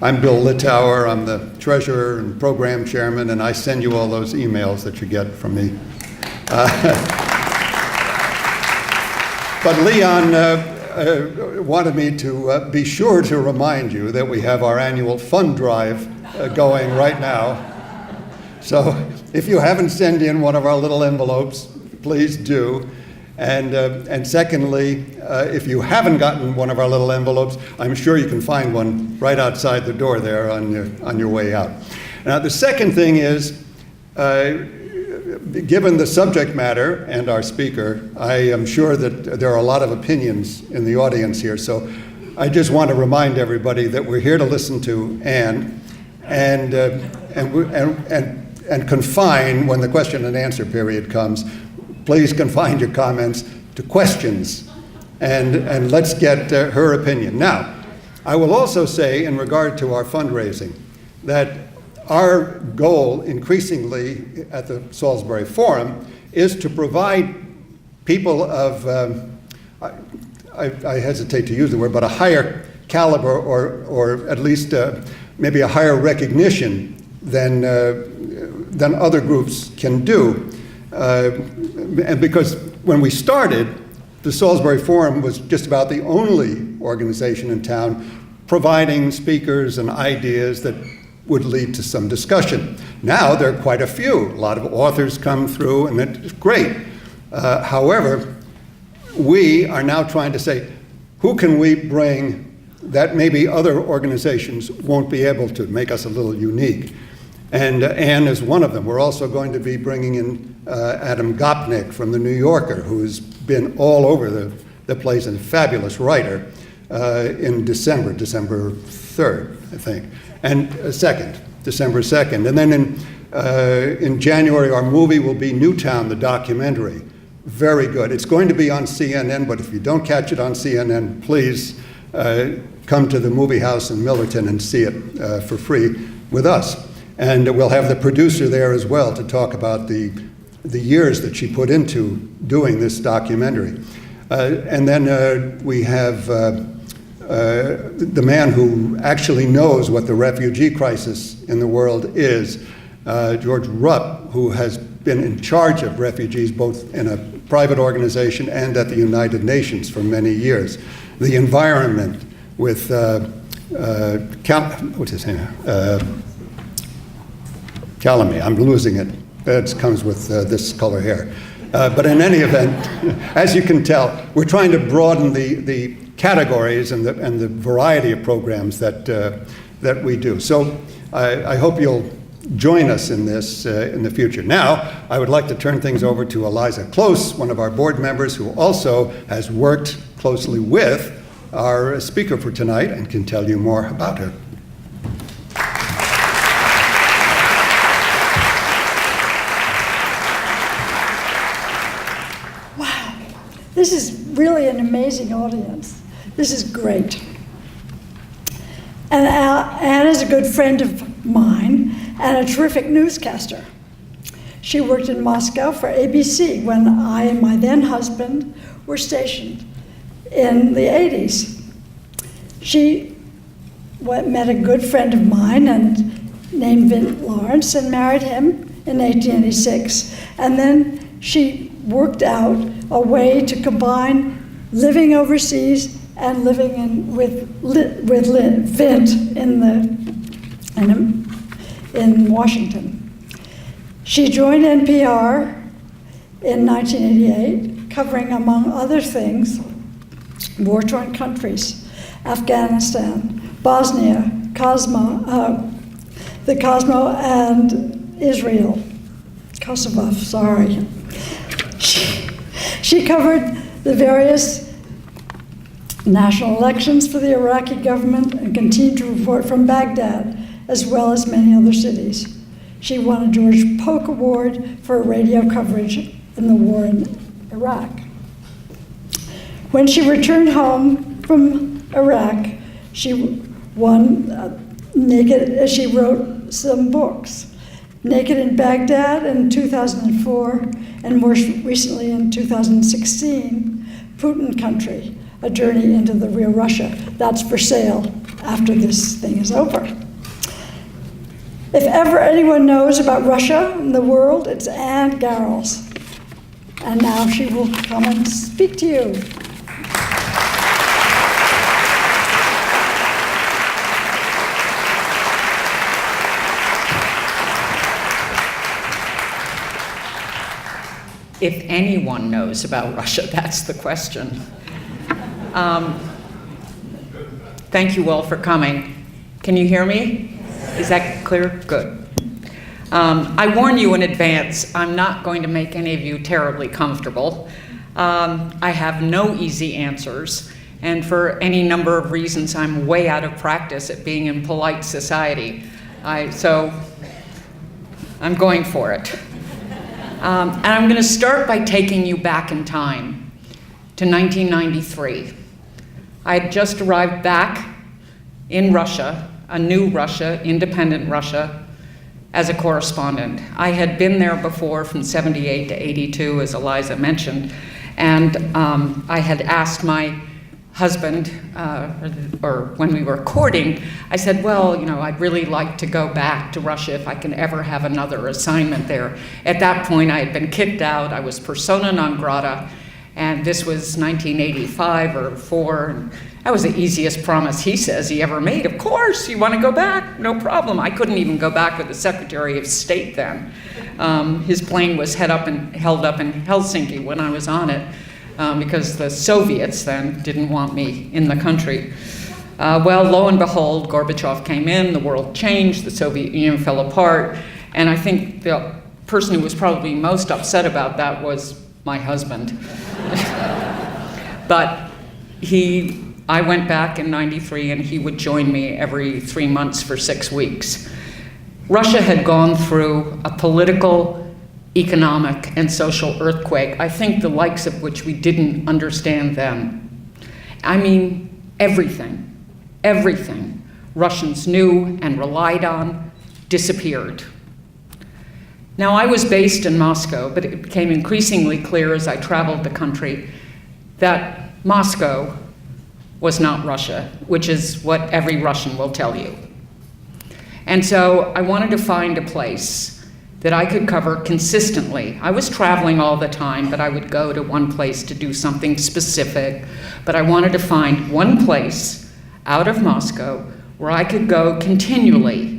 I'm Bill Littauer. I'm the treasurer and program chairman, and I send you all those emails that you get from me. But Leon wanted me to be sure to remind you that we have our annual fund drive going right now. So if you haven't sent in one of our little envelopes, please do. And secondly, if you haven't gotten one of our little envelopes, I'm sure you can find one right outside the door there on your way out. Now, the second thing is, given the subject matter and our speaker, I am sure that there are a lot of opinions in the audience here. So I just want to remind everybody that we're here to listen to Anne and confine, when the question and answer period comes, please confine your comments to questions, and let's get her opinion. Now, I will also say, in regard to our fundraising, that our goal increasingly at the Salisbury Forum is to provide people of, I hesitate to use the word, but a higher caliber, or at least maybe a higher recognition than other groups can do. And because when we started, the Salisbury Forum was just about the only organization in town providing speakers and ideas that would lead to some discussion. Now there are quite a few. A lot of authors come through, and it's great. However, we are now trying to say, who can we bring that maybe other organizations won't be able to, make us a little unique? And Anne is one of them. We're also going to be bringing in Adam Gopnik from the New Yorker, who's been all over the place and a fabulous writer, in December 3rd, I think, and December 2nd. And then in January, our movie will be Newtown, the documentary. Very good. It's going to be on CNN, but if you don't catch it on CNN, please come to the movie house in Millerton and see it for free with us. And we'll have the producer there as well to talk about the years that she put into doing this documentary. And then we have the man who actually knows what the refugee crisis in the world is, George Rupp, who has been in charge of refugees both in a private organization and at the United Nations for many years. The environment with, what's his name? Calamy, I'm losing it. It comes with this color hair. But in any event, as you can tell, we're trying to broaden the categories and the variety of programs that we do. So I hope you'll join us in this in the future. Now, I would like to turn things over to Eliza Close, one of our board members who also has worked closely with our speaker for tonight and can tell you more about her. This is really an amazing audience. This is great. And Anne is a good friend of mine and a terrific newscaster. She worked in Moscow for ABC when I and my then husband were stationed in the 80s. She met a good friend of mine named Vint Lawrence and married him in 1886. And then she worked out a way to combine living overseas and living with Vint in Washington. She joined NPR in 1988, covering, among other things, war-torn countries, Afghanistan, Bosnia, the Cosmo, and Israel. Kosovo, sorry. She covered the various national elections for the Iraqi government and continued to report from Baghdad, as well as many other cities. She won a George Polk Award for radio coverage in the war in Iraq. When she returned home from Iraq, she she wrote some books. Naked in Baghdad in 2004, and more recently in 2016, Putin Country, A Journey into the Real Russia. That's for sale after this thing is over. If ever anyone knows about Russia and the world, it's Anne Garrels. And now she will come and speak to you. If anyone knows about Russia, that's the question. Thank you all for coming. Can you hear me? Is that clear? Good. I warn you in advance, I'm not going to make any of you terribly comfortable. I have no easy answers, and for any number of reasons, I'm way out of practice at being in polite society. So I'm going for it. And I'm going to start by taking you back in time to 1993. I had just arrived back in Russia, a new Russia, independent Russia, as a correspondent. I had been there before from 78 to 82, as Eliza mentioned, and I had asked my husband, or when we were courting, I said, well, I'd really like to go back to Russia if I can ever have another assignment there. At that point, I had been kicked out. I was persona non grata, and this was 1985 or 4. And that was the easiest promise he says he ever made. Of course, you want to go back? No problem. I couldn't even go back with the Secretary of State then. His plane was held up in Helsinki when I was on it. Because the Soviets then didn't want me in the country. Well, lo and behold, Gorbachev came in, the world changed, the Soviet Union fell apart, and I think the person who was probably most upset about that was my husband. But I went back in 93 and he would join me every 3 months for 6 weeks. Russia had gone through a political, economic, and social earthquake, I think the likes of which we didn't understand then. I mean, everything Russians knew and relied on disappeared. Now, I was based in Moscow, but it became increasingly clear as I traveled the country that Moscow was not Russia, which is what every Russian will tell you. And so I wanted to find a place that I could cover consistently. I was traveling all the time, but I would go to one place to do something specific. But I wanted to find one place out of Moscow where I could go continually,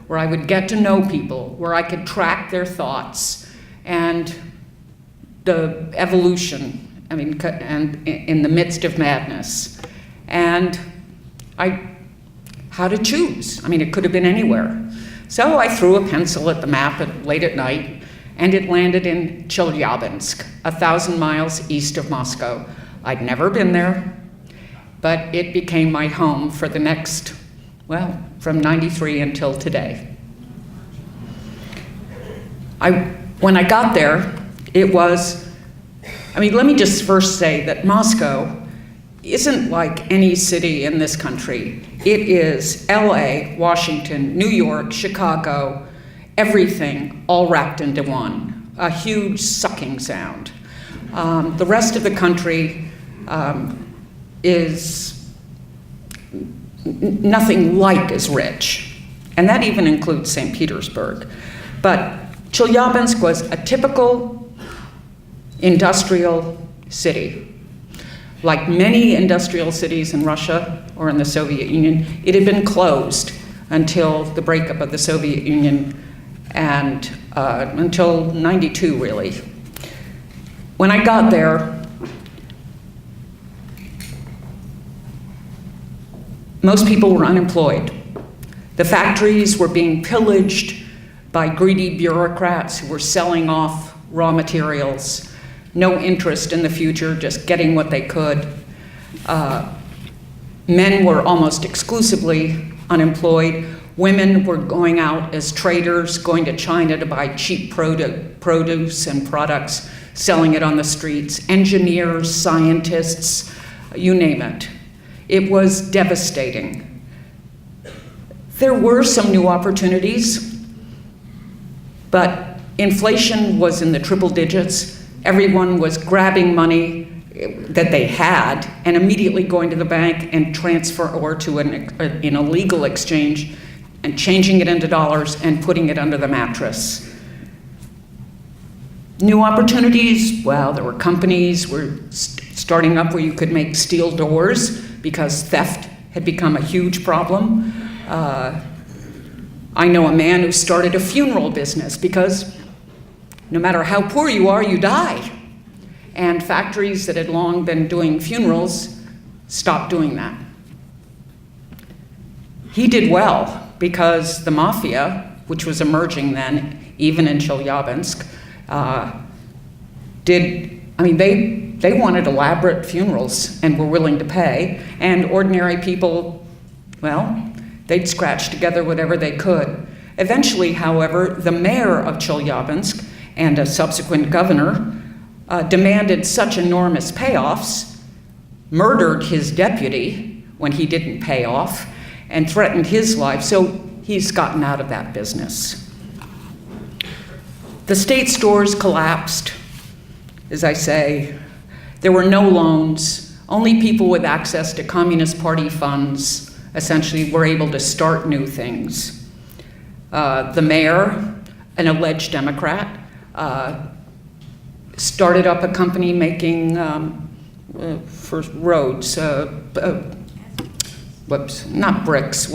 where I would get to know people, where I could track their thoughts and the evolution, and in the midst of madness. And how to choose. It could have been anywhere. So I threw a pencil at the map late at night, and it landed in Chelyabinsk, 1,000 miles east of Moscow. I'd never been there, but it became my home for the next, from 93 until today. When I got there, it was, let me just first say that Moscow isn't like any city in this country. It is LA, Washington, New York, Chicago, everything all wrapped into one, a huge sucking sound. The rest of the country is nothing like as rich, and that even includes St. Petersburg. But Chelyabinsk was a typical industrial city. Like many industrial cities in Russia or in the Soviet Union, it had been closed until the breakup of the Soviet Union and until 92, really. When I got there, most people were unemployed. The factories were being pillaged by greedy bureaucrats who were selling off raw materials. No interest in the future, just getting what they could. Men were almost exclusively unemployed. Women were going out as traders, going to China to buy cheap produce and products, selling it on the streets. Engineers, scientists, you name it. It was devastating. There were some new opportunities, but inflation was in the triple digits. Everyone was grabbing money. that they had, and immediately going to the bank and transfer, or to an illegal exchange, and changing it into dollars and putting it under the mattress. New opportunities, well, there were companies were starting up where you could make steel doors because theft had become a huge problem. I know a man who started a funeral business because no matter how poor you are, you die. And factories that had long been doing funerals stopped doing that. He did well because the mafia, which was emerging then, even in Chelyabinsk, they wanted elaborate funerals and were willing to pay, and ordinary people, well, they'd scratch together whatever they could. Eventually, however, the mayor of Chelyabinsk and a subsequent governor demanded such enormous payoffs, murdered his deputy when he didn't pay off, and threatened his life, so he's gotten out of that business. The state stores collapsed, as I say. There were no loans. Only people with access to Communist Party funds essentially were able to start new things. The mayor, an alleged Democrat, started up a company making for roads, not bricks,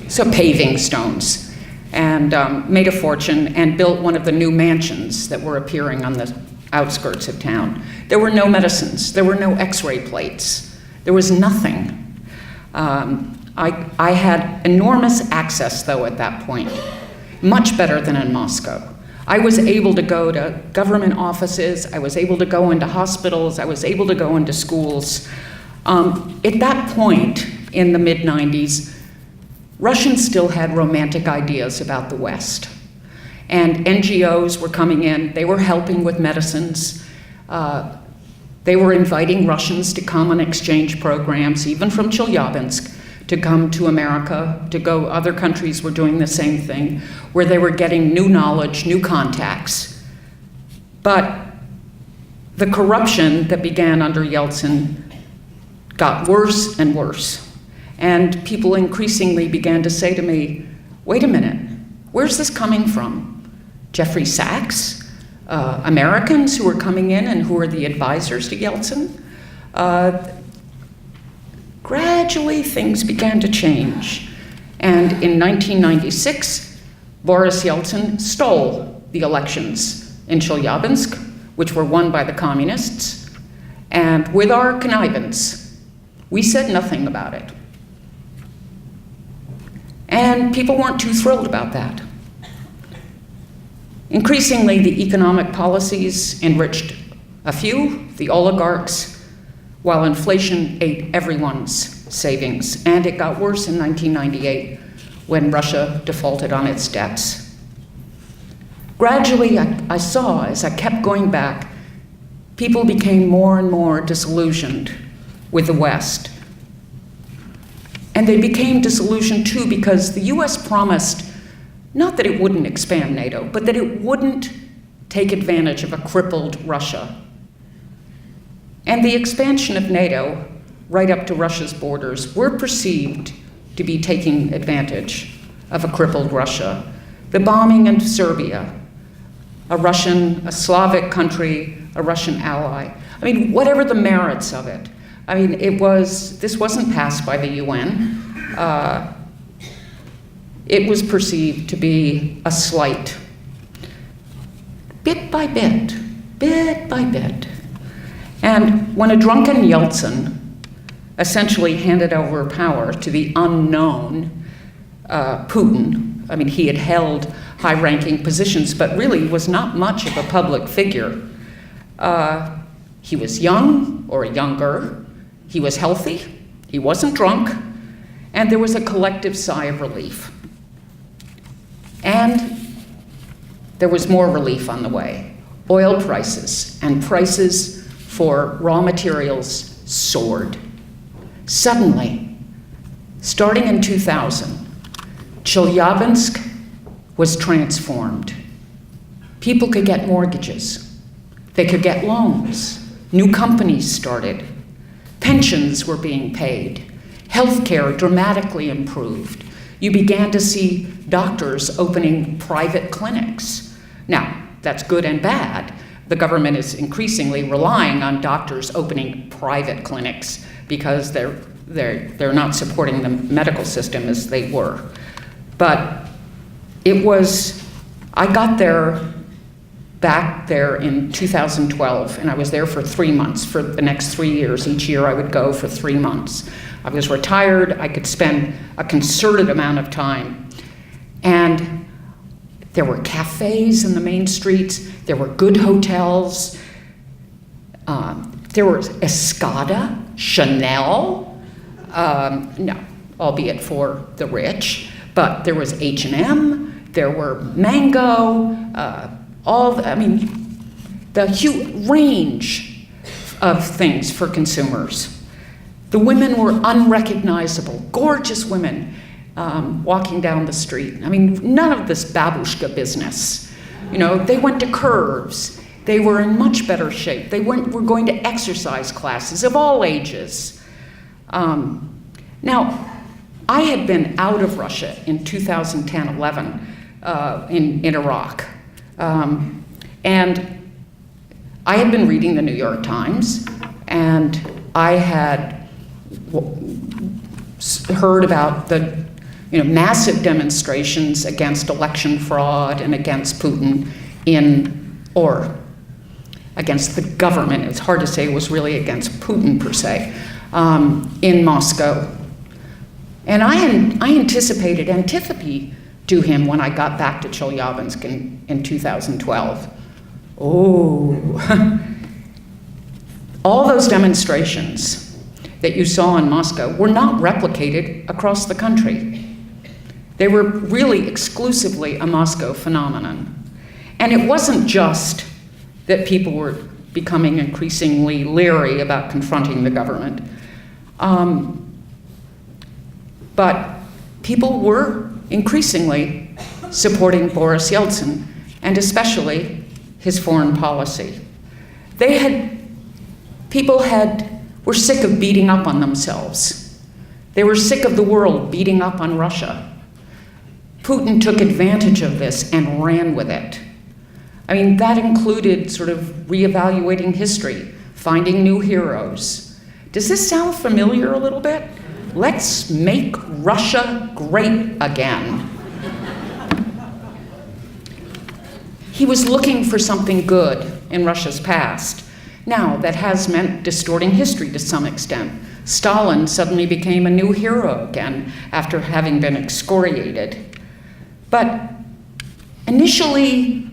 so paving stones, and made a fortune and built one of the new mansions that were appearing on the outskirts of town. There were no medicines, there were no x-ray plates, there was nothing. I had enormous access, though, at that point, much better than in Moscow. I was able to go to government offices, I was able to go into hospitals, I was able to go into schools. At that point, in the mid-90s, Russians still had romantic ideas about the West. And NGOs were coming in, they were helping with medicines. They were inviting Russians to come on exchange programs, even from Chelyabinsk, to come to America, to go, other countries were doing the same thing, where they were getting new knowledge, new contacts. But the corruption that began under Yeltsin got worse and worse. And people increasingly began to say to me, wait a minute, where's this coming from? Jeffrey Sachs? Americans who are coming in and who are the advisors to Yeltsin? Gradually, things began to change. And in 1996, Boris Yeltsin stole the elections in Chelyabinsk, which were won by the communists. And with our connivance, we said nothing about it. And people weren't too thrilled about that. Increasingly, the economic policies enriched a few, the oligarchs, while inflation ate everyone's savings. And it got worse in 1998 when Russia defaulted on its debts. Gradually, I saw, as I kept going back, people became more and more disillusioned with the West. And they became disillusioned too because the US promised not that it wouldn't expand NATO, but that it wouldn't take advantage of a crippled Russia. And the expansion of NATO right up to Russia's borders were perceived to be taking advantage of a crippled Russia. The bombing in Serbia, a Slavic country, a Russian ally. I mean, whatever the merits of it. I mean, this wasn't passed by the UN. It was perceived to be a slight. Bit by bit, bit by bit. And when a drunken Yeltsin essentially handed over power to the unknown Putin, I mean, he had held high-ranking positions, but really was not much of a public figure. He was young, or younger. He was healthy. He wasn't drunk. And there was a collective sigh of relief. And there was more relief on the way. Oil prices and prices for raw materials soared. Suddenly, starting in 2000, Chelyabinsk was transformed. People could get mortgages. They could get loans. New companies started. Pensions were being paid. Healthcare dramatically improved. You began to see doctors opening private clinics. Now, that's good and bad. The government is increasingly relying on doctors opening private clinics because they're not supporting the medical system as they were. But I got back there in 2012, and I was there for 3 months. For the next 3 years, each year I would go for 3 months. I was retired. I could spend a concerted amount of time. And there were cafes in the main streets. There were good hotels. There was Escada, Chanel, no, albeit for the rich, but there was H&M, there were Mango, the huge range of things for consumers. The women were unrecognizable, gorgeous women walking down the street. I mean, none of this babushka business. You know, they went to curves. They were in much better shape. They were going to exercise classes of all ages. Now, I had been out of Russia in 2010-11 in Iraq. And I had been reading the New York Times, and I had heard about the massive demonstrations against election fraud and against Putin or against the government. It's hard to say it was really against Putin per se, in Moscow. And I anticipated antipathy to him when I got back to Chelyabinsk in 2012. Oh, all those demonstrations that you saw in Moscow were not replicated across the country. They were really exclusively a Moscow phenomenon. And it wasn't just that people were becoming increasingly leery about confronting the government, but people were increasingly supporting Boris Yeltsin, and especially his foreign policy. People were sick of beating up on themselves. They were sick of the world beating up on Russia. Putin took advantage of this and ran with it. I mean, that included sort of reevaluating history, finding new heroes. Does this sound familiar a little bit? Let's make Russia great again. He was looking for something good in Russia's past. Now, that has meant distorting history to some extent. Stalin suddenly became a new hero again after having been excoriated. But initially,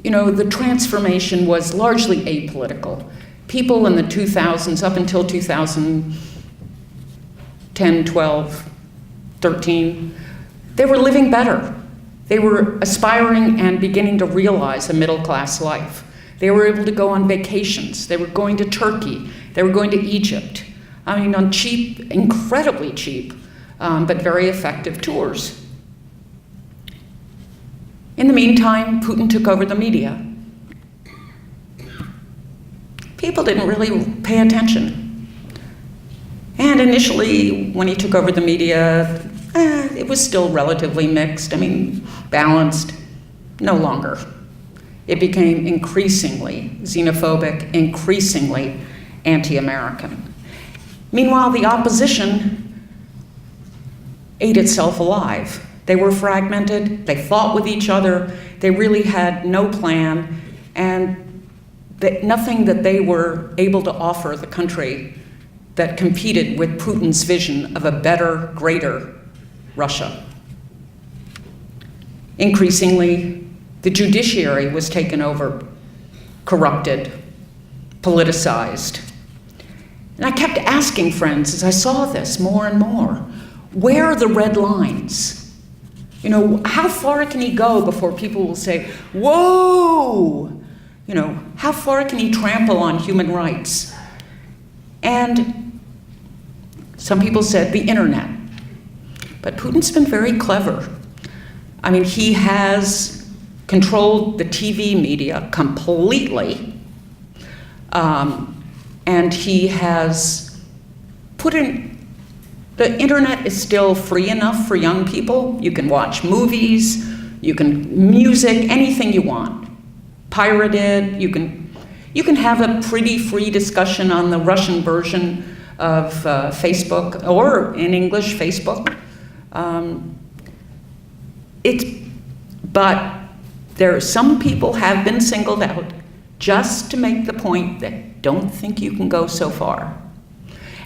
the transformation was largely apolitical. People in the 2000s, up until 2010, 12, 13, they were living better. They were aspiring and beginning to realize a middle-class life. They were able to go on vacations. They were going to Turkey. They were going to Egypt. I mean, on cheap, incredibly cheap, but very effective tours. In the meantime, Putin took over the media. People didn't really pay attention. And initially, when he took over the media, it was still relatively mixed. I mean, balanced. No longer. It became increasingly xenophobic, increasingly anti-American. Meanwhile, the opposition ate itself alive. They were fragmented, they fought with each other, they really had no plan, and nothing that they were able to offer the country that competed with Putin's vision of a better, greater Russia. Increasingly, the judiciary was taken over, corrupted, politicized. And I kept asking friends as I saw this more and more, where are the red lines? How far can he go before people will say, whoa? How far can he trample on human rights? And some people said the internet. But Putin's been very clever. I mean, he has controlled the TV media completely. And he has put in, the internet is still free enough for young people. You can watch movies, music, anything you want. Pirated, you can have a pretty free discussion on the Russian version of Facebook, or in English, Facebook. But some people have been singled out just to make the point that don't think you can go so far.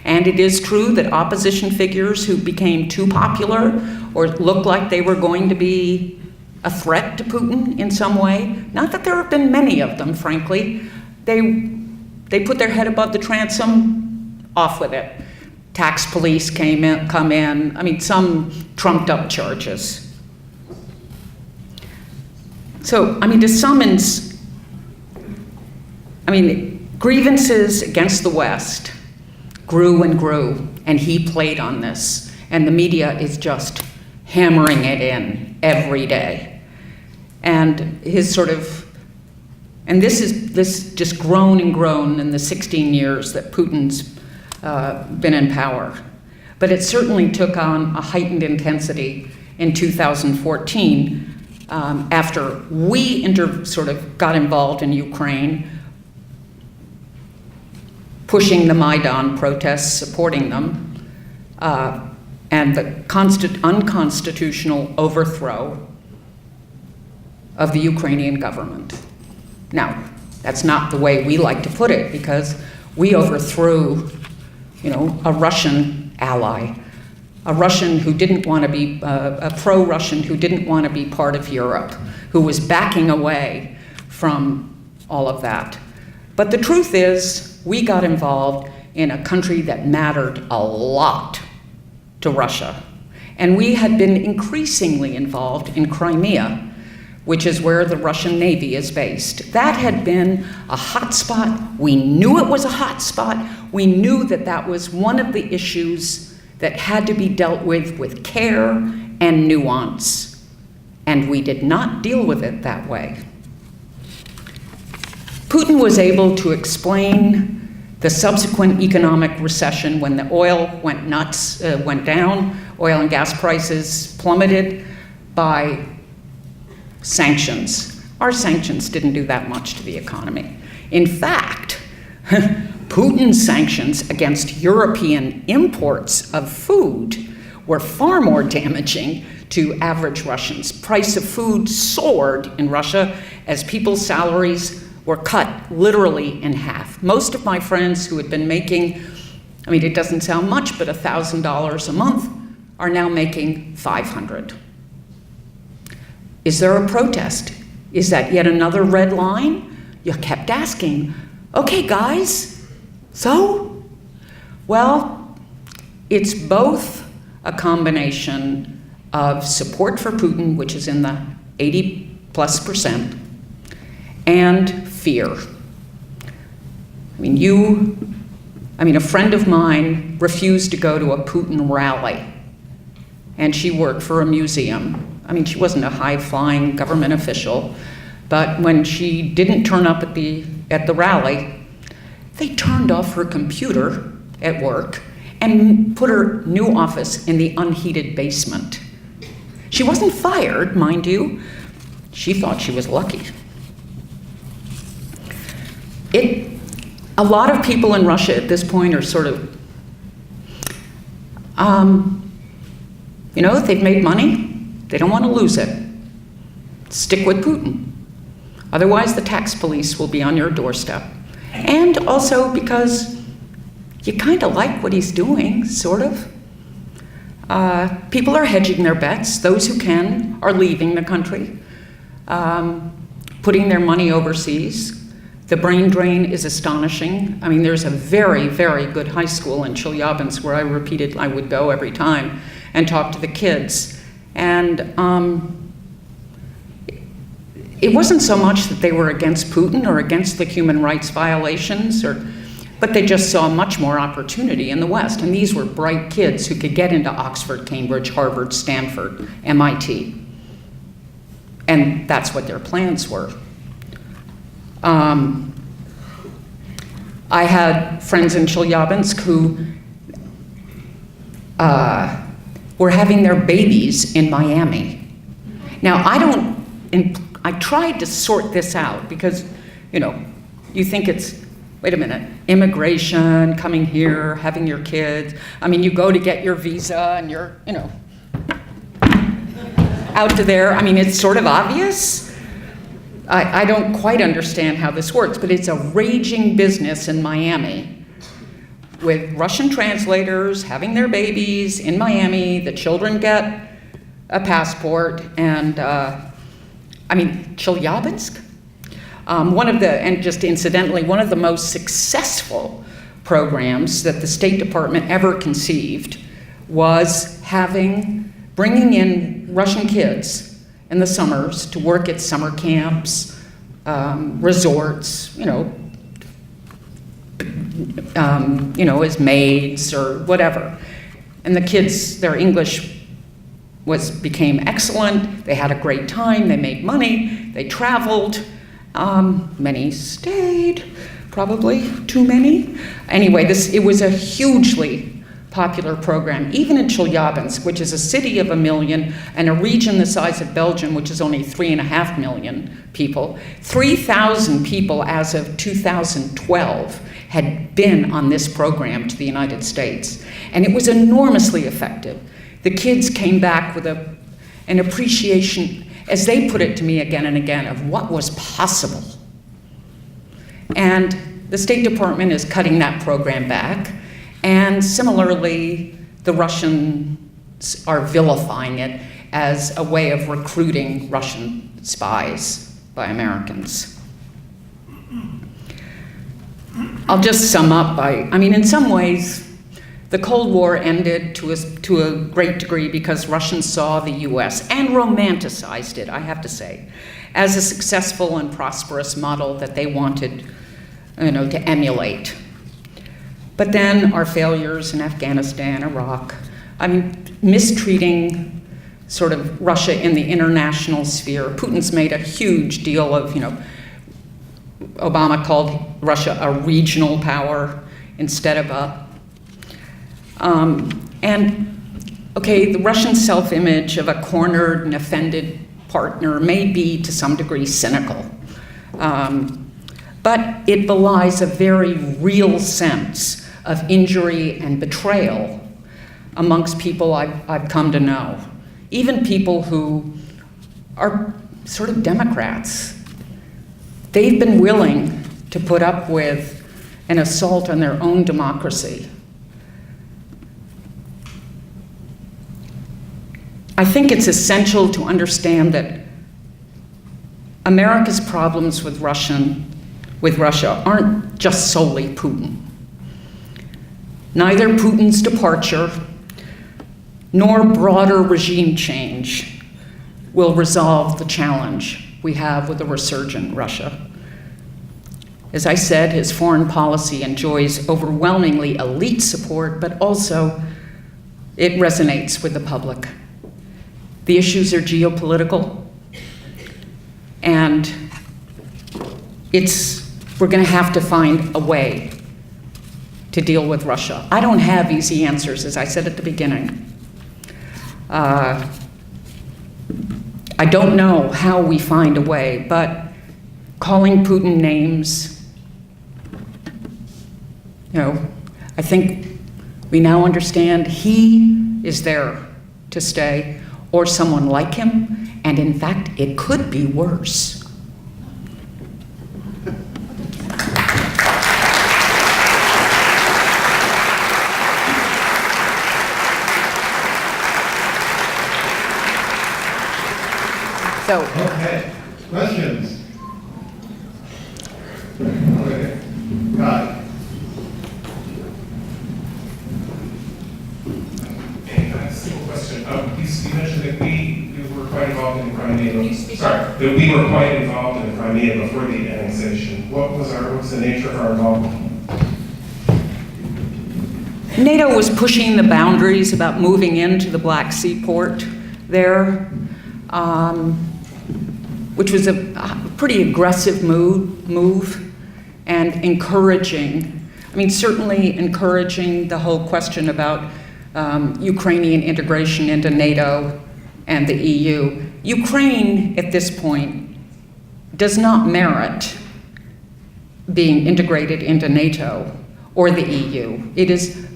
And it is true that opposition figures who became too popular or looked like they were going to be a threat to Putin in some way, not that there have been many of them, frankly, they put their head above the transom, off with it. Tax police come in, I mean, some trumped up charges. So, I mean, grievances against the West grew and grew, and he played on this, and the media is just hammering it in every day. And his this just grown and grown in the 16 years that Putin's been in power. But it certainly took on a heightened intensity in 2014 after we got involved in Ukraine, pushing the Maidan protests, supporting them, and the unconstitutional overthrow of the Ukrainian government. Now, that's not the way we like to put it, because we overthrew, a Russian ally, a Russian who didn't want to be, a pro-Russian who didn't want to be part of Europe, who was backing away from all of that. But the truth is, we got involved in a country that mattered a lot to Russia. And we had been increasingly involved in Crimea, which is where the Russian Navy is based. That had been a hot spot. We knew it was a hot spot. We knew that that was one of the issues that had to be dealt with care and nuance. And we did not deal with it that way. Putin was able to explain the subsequent economic recession when the oil went down, oil and gas prices plummeted, by sanctions. Our sanctions didn't do that much to the economy. In fact, Putin's sanctions against European imports of food were far more damaging to average Russians. Price of food soared in Russia as people's salaries were cut literally in half. Most of my friends who had been making, it doesn't sound much, but $1,000 a month, are now making $500. Is there a protest? Is that yet another red line? You kept asking, okay, guys, so? Well, it's both a combination of support for Putin, which is in the 80+%, and fear. A friend of mine refused to go to a Putin rally, and she worked for a museum. She wasn't a high-flying government official, but when she didn't turn up at the rally, they turned off her computer at work and put her new office in the unheated basement. She wasn't fired, mind you. She thought she was lucky. A lot of people in Russia at this point are if they've made money, they don't want to lose it. Stick with Putin. Otherwise, the tax police will be on your doorstep. And also because you kind of like what he's doing, sort of. People are hedging their bets. Those who can are leaving the country, putting their money overseas. The brain drain is astonishing. There's a very, very good high school in Chelyabinsk where I would go every time and talk to the kids. And it wasn't so much that they were against Putin or against the human rights violations, but they just saw much more opportunity in the West. And these were bright kids who could get into Oxford, Cambridge, Harvard, Stanford, MIT. And that's what their plans were. I had friends in Chelyabinsk who were having their babies in Miami. Now, I tried to sort this out because, you think it's, wait a minute, immigration, coming here, having your kids. I mean, you go to get your visa and you're, out to there. I mean, it's sort of obvious. I don't quite understand how this works, but it's a raging business in Miami with Russian translators having their babies in Miami. The children get a passport, and Chelyabinsk? And just incidentally, one of the most successful programs that the State Department ever conceived was bringing in Russian kids in the summers to work at summer camps, resorts, as maids or whatever. And the kids, their English became excellent. They had a great time. They made money. They traveled. Many stayed, probably too many. Anyway, it was a hugely popular program, even in Chelyabinsk, which is a city of 1 million, and a region the size of Belgium, which is only 3.5 million people. 3,000 people as of 2012 had been on this program to the United States, and it was enormously effective. The kids came back with an appreciation, as they put it to me again and again, of what was possible. And the State Department is cutting that program back, and similarly, the Russians are vilifying it as a way of recruiting Russian spies by Americans. I'll just sum up in some ways, the Cold War ended to a great degree because Russians saw the US and romanticized it, I have to say, as a successful and prosperous model that they wanted, to emulate. But then our failures in Afghanistan, Iraq, mistreating sort of Russia in the international sphere. Putin's made a huge deal of, Obama called Russia a regional power instead of the Russian self-image of a cornered and offended partner may be to some degree cynical, but it belies a very real sense of injury and betrayal amongst people I've come to know, even people who are sort of Democrats. They've been willing to put up with an assault on their own democracy. I think it's essential to understand that America's problems with Russia aren't just solely Putin. Neither Putin's departure nor broader regime change will resolve the challenge we have with a resurgent Russia. As I said, his foreign policy enjoys overwhelmingly elite support, but also it resonates with the public. The issues are geopolitical, and we're going to have to find a way to deal with Russia. I don't have easy answers, as I said at the beginning. I don't know how we find a way, but calling Putin names, I think we now understand he is there to stay, or someone like him, and in fact, it could be worse. Okay, questions? Okay, God. A simple question. You mentioned that we were quite involved in Crimea. That we were quite involved in Crimea before the annexation. What's the nature of our involvement? NATO was pushing the boundaries about moving into the Black Sea port there, which was a pretty aggressive move and encouraging I mean, certainly encouraging the whole question about Ukrainian integration into NATO and the EU. Ukraine, at this point, does not merit being integrated into NATO or the EU. It is,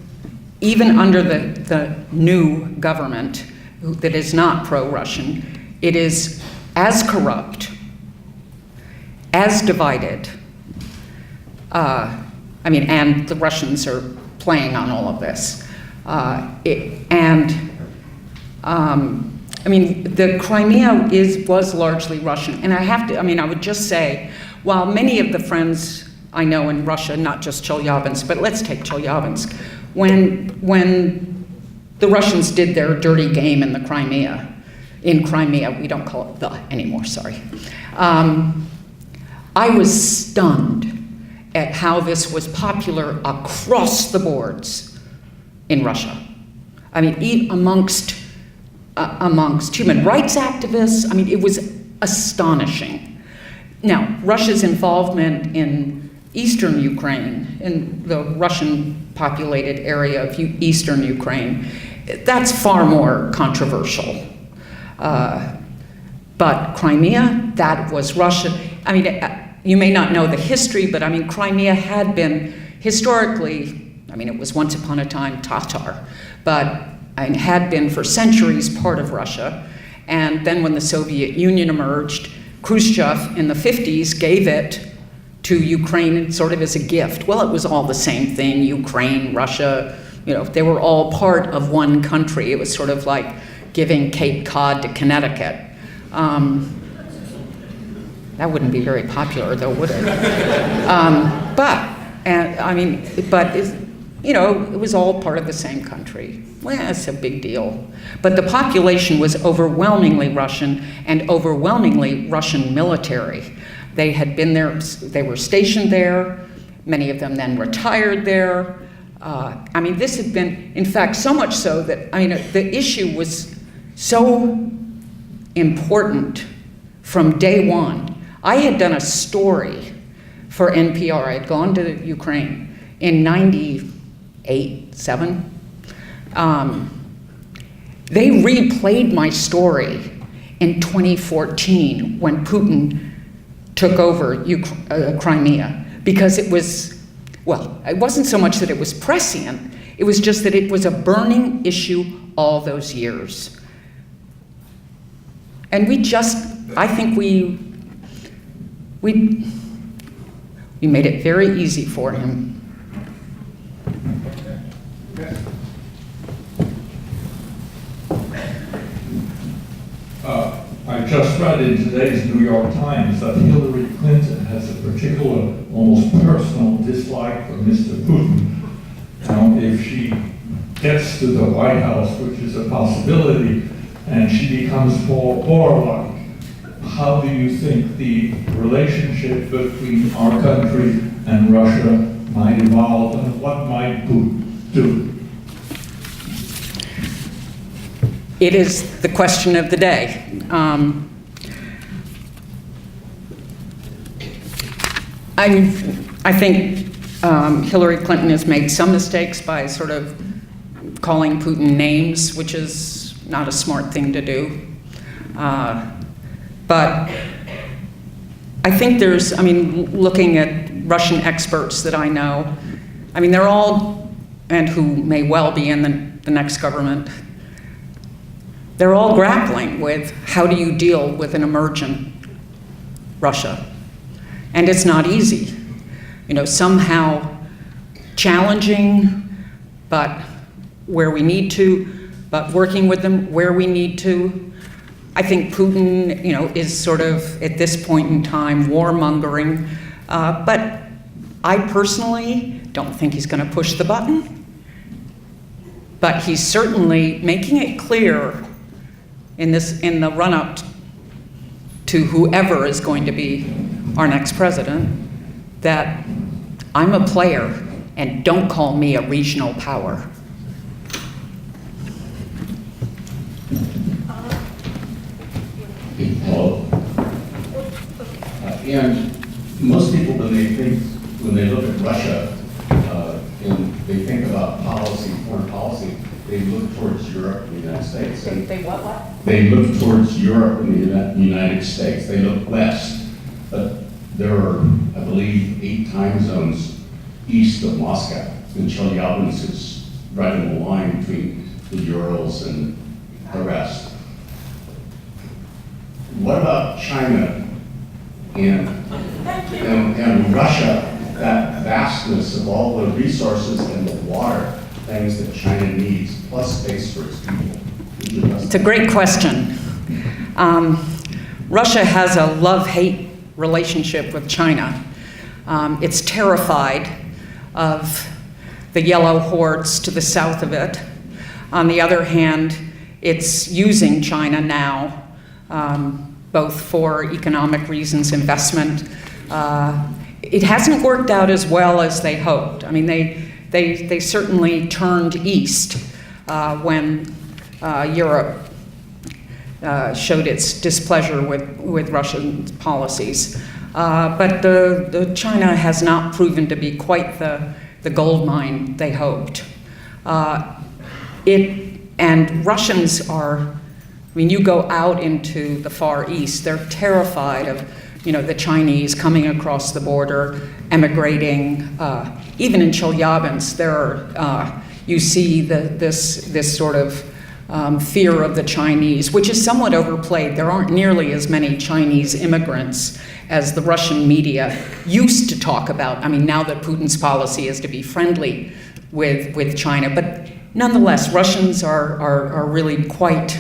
even under the new government that is not pro-Russian, it is as corrupt, as divided. And the Russians are playing on all of this. The Crimea was largely Russian. And I would just say, while many of the friends I know in Russia, not just Chelyabinsk, but let's take Chelyabinsk, when the Russians did their dirty game in Crimea, we don't call it the anymore, sorry. I was stunned at how this was popular across the boards in Russia. I mean, amongst human rights activists, I mean, it was astonishing. Now, Russia's involvement in eastern Ukraine, in the Russian-populated area of eastern Ukraine, that's far more controversial. But Crimea, that was Russia. I mean, you may not know the history, but I mean, Crimea had been historically, I mean, it was once upon a time Tatar, but it had been for centuries part of Russia. And then when the Soviet Union emerged, Khrushchev in the 50s gave it to Ukraine sort of as a gift. Well, it was all the same thing, Ukraine, Russia, they were all part of one country. It was sort of like giving Cape Cod to Connecticut. That wouldn't be very popular, though, would it? It was all part of the same country. Well, it's a big deal. But the population was overwhelmingly Russian and overwhelmingly Russian military. They had been there, they were stationed there, many of them then retired there. This had been, in fact, so much so that, the issue was so important from day one. I had done a story for NPR. I had gone to Ukraine in 98, 7. They replayed my story in 2014 when Putin took over Crimea, because it was, it wasn't so much that it was prescient, it was just that it was a burning issue all those years. And I think we made it very easy for him. I just read in today's New York Times that Hillary Clinton has a particular, almost personal dislike for Mr. Putin. Now, if she gets to the White House, which is a possibility, and she becomes more warlike, how do you think the relationship between our country and Russia might evolve, and what might Putin do? It is the question of the day. I think Hillary Clinton has made some mistakes by sort of calling Putin names, which is not a smart thing to do. But I think looking at Russian experts that I know, they're all, and who may well be in the next government, they're all grappling with how do you deal with an emergent Russia. And it's not easy. Somehow challenging, but where we need to, but working with them where we need to. I think Putin, is sort of, at this point in time, warmongering, but I personally don't think he's going to push the button. But he's certainly making it clear in the run-up to whoever is going to be our next president, that I'm a player and don't call me a regional power. Hello. And most people, when they look at Russia, they think about policy, foreign policy, they look towards Europe and the United States. And They what? they look towards Europe and the United States. They look west. But there are, I believe, 8 time zones east of Moscow. And Chelyabinsk is right on the line between the Urals and the rest. What about China and Russia, that vastness of all the resources and the water, things that China needs, plus space for its people? It's a great question. Russia has a love-hate relationship with China. It's terrified of the yellow hordes to the south of it. On the other hand, it's using China now, both for economic reasons, investment. It hasn't worked out as well as they hoped. I mean, they certainly turned east when Europe showed its displeasure with Russian policies. But the China has not proven to be quite the gold mine they hoped. And Russians are, I mean, you go out into the Far East, they're terrified of, the Chinese coming across the border, emigrating. Even in Chelyabinsk, you see this sort of fear of the Chinese, which is somewhat overplayed. There aren't nearly as many Chinese immigrants as the Russian media used to talk about. I mean, now that Putin's policy is to be friendly with China, but nonetheless, Russians are really quite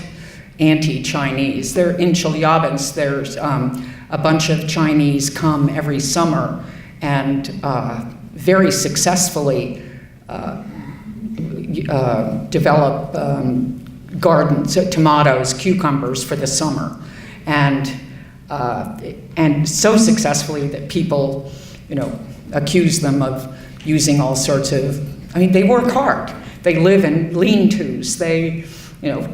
anti-Chinese. They're in Chelyabinsk. There's a bunch of Chinese come every summer and very successfully develop gardens, tomatoes, cucumbers for the summer, and so successfully that people, accuse them of using all sorts of. I mean, they work hard. They live in lean-tos. They,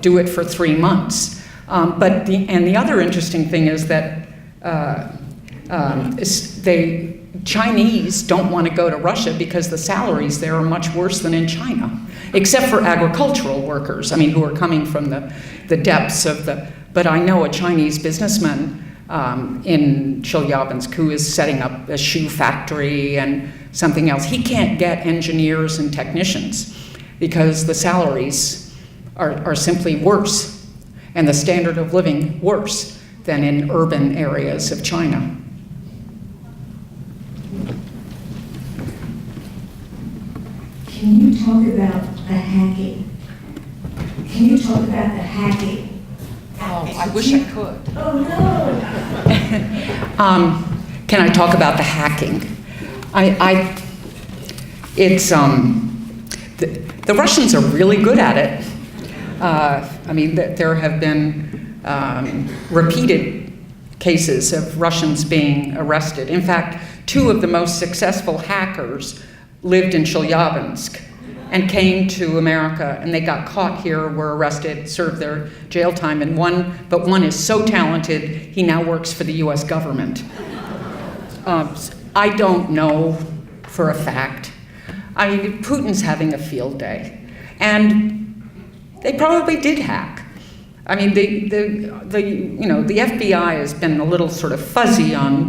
do it for 3 months. But the other interesting thing is that Chinese don't want to go to Russia because the salaries there are much worse than in China, except for agricultural workers, who are coming from the depths of the. But I know a Chinese businessman in Chelyabinsk who is setting up a shoe factory and something else. He can't get engineers and technicians because the salaries are simply worse and the standard of living worse than in urban areas of China. Can you talk about the hacking? Oh, I wish I could. Oh, no. Can I talk about the hacking? The Russians are really good at it. There have been repeated cases of Russians being arrested. In fact, 2 of the most successful hackers lived in Chelyabinsk and came to America, and they got caught here, were arrested, served their jail time, but one is so talented, he now works for the US government. I don't know for a fact. Putin's having a field day, and they probably did hack. The FBI has been a little sort of fuzzy on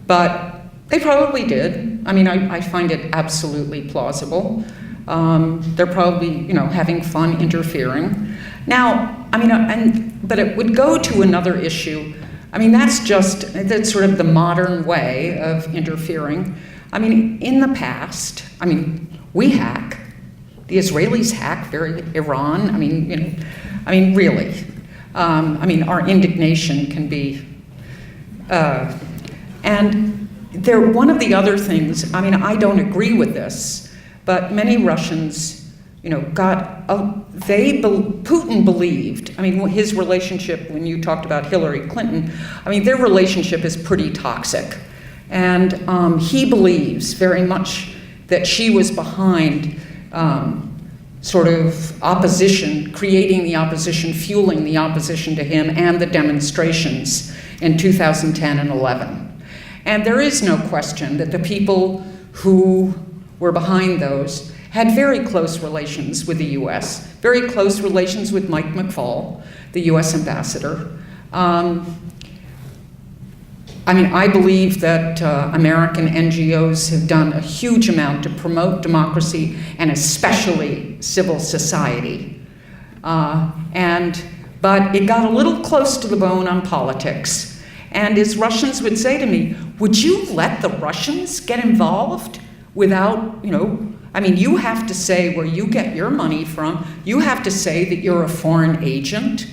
but they probably did. I find it absolutely plausible. They're probably, having fun interfering. Now, but it would go to another issue. That's sort of the modern way of interfering. In the past, we hack. The Israelis hack Iran. Really. Our indignation can be, and one of the other things, I don't agree with this, but many Russians, Putin believed, his relationship, when you talked about Hillary Clinton, their relationship is pretty toxic. And he believes very much that she was behind sort of opposition, creating the opposition, fueling the opposition to him and the demonstrations in 2010 and 11. And there is no question that the people who were behind those had very close relations with the US, very close relations with Mike McFaul, the US ambassador. I mean, I believe that American NGOs have done a huge amount to promote democracy and especially civil society. But it got a little close to the bone on politics. And as Russians would say to me, would you let the Russians get involved without, I mean, you have to say where you get your money from. You have to say that you're a foreign agent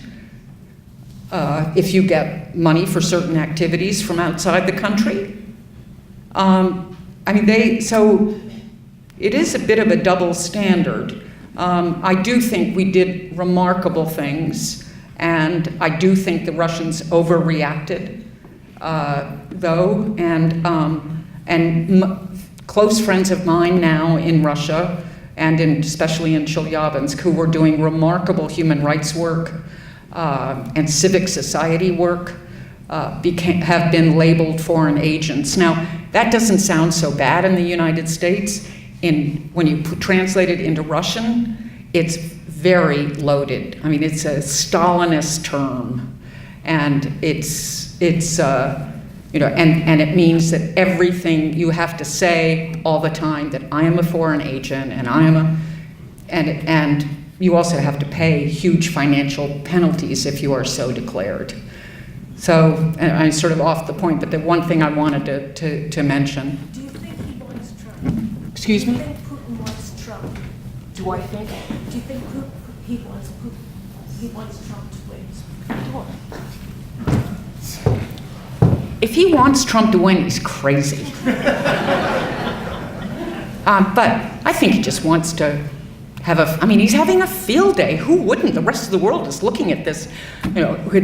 if you get money for certain activities from outside the country. So it is a bit of a double standard. I do think we did remarkable things, and I do think the Russians overreacted, though, and close friends of mine now in Russia, and especially in Chelyabinsk, who were doing remarkable human rights work and civic society work, have been labeled foreign agents. Now, that doesn't sound so bad in the United States. When you translate it into Russian, it's very loaded. I mean, it's a Stalinist term, and and it means that everything you have to say all the time, that I am a foreign agent, and and you also have to pay huge financial penalties if you are so declared. So I'm sort of off the point, but the one thing I wanted to mention. Do you think he wants Trump? Excuse me? Do you think Putin wants Trump? Do I think? Do you think he wants Trump to win? If he wants Trump to win, he's crazy. But I think he just wants to have he's having a field day. Who wouldn't? The rest of the world is looking at this,